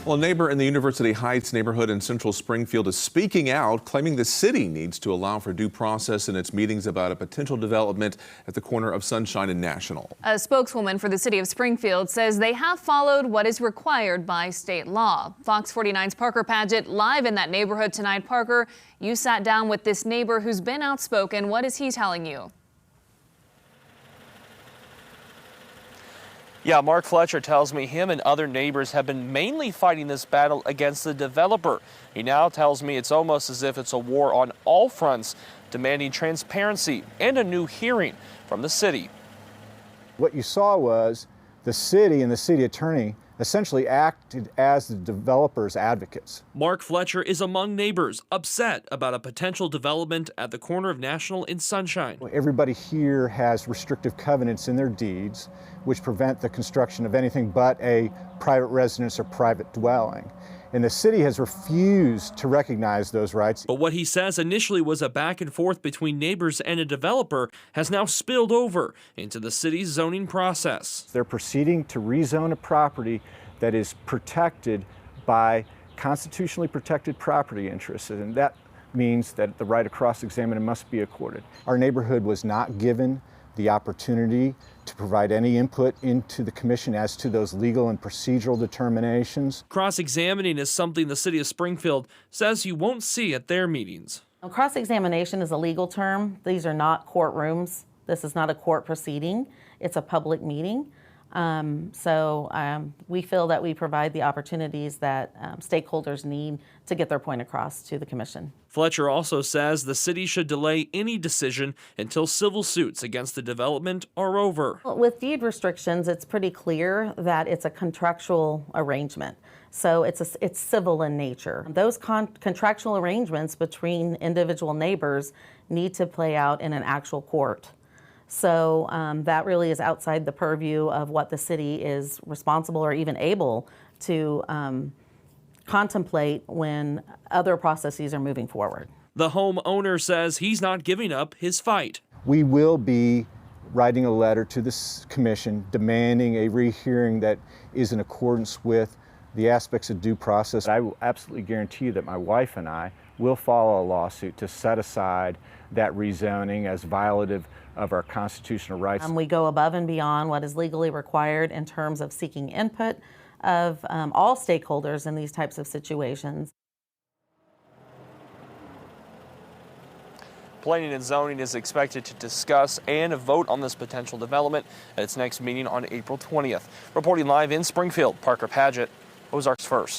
Well, a neighbor in the University Heights neighborhood in central Springfield is speaking out, claiming the city needs to allow for due process in its meetings about a potential development at the corner of Sunshine and National. A spokeswoman for the city of Springfield says they have followed what is required by state law. Fox 49's Parker Paget live in that neighborhood tonight. Parker, you sat down with this neighbor who's been outspoken. What is he telling you? Yeah, Mark Fletcher tells me him and other neighbors have been mainly fighting this battle against the developer. He now tells me it's almost as if it's a war on all fronts, demanding transparency and a new hearing from the city. What you saw was the city and the city attorney essentially acted as the developer's advocates. Mark Fletcher is among neighbors upset about a potential development at the corner of National and Sunshine. Everybody here has restrictive covenants in their deeds which prevent the construction of anything but a private residence or private dwelling. And the city has refused to recognize those rights. But what he says initially was a back and forth between neighbors and a developer has now spilled over into the city's zoning process. They're proceeding to rezone a property that is protected by constitutionally protected property interests, and that means that the right of cross-examination must be accorded. Our neighborhood was not given the opportunity to provide any input into the commission as to those legal and procedural determinations. Cross-examining is something the city of Springfield says you won't see at their meetings. Cross-examination is a legal term. These are not courtrooms. This is not a court proceeding. It's a public meeting. We feel that we provide the opportunities that stakeholders need to get their point across to the commission. Fletcher also says the city should delay any decision until civil suits against the development are over. With deed restrictions, it's pretty clear that it's a contractual arrangement. So it's civil in nature. Those contractual arrangements between individual neighbors need to play out in an actual court. So that really is outside the purview of what the city is responsible or even able to contemplate when other processes are moving forward. The homeowner says he's not giving up his fight. We will be writing a letter to this commission demanding a rehearing that is in accordance with the aspects of due process. I will absolutely guarantee you that my wife and I will file a lawsuit to set aside that rezoning as violative of our constitutional rights. We go above and beyond what is legally required in terms of seeking input of all stakeholders in these types of situations. Planning and Zoning is expected to discuss and vote on this potential development at its next meeting on April 20th. Reporting live in Springfield, Parker Paget, Ozarks First.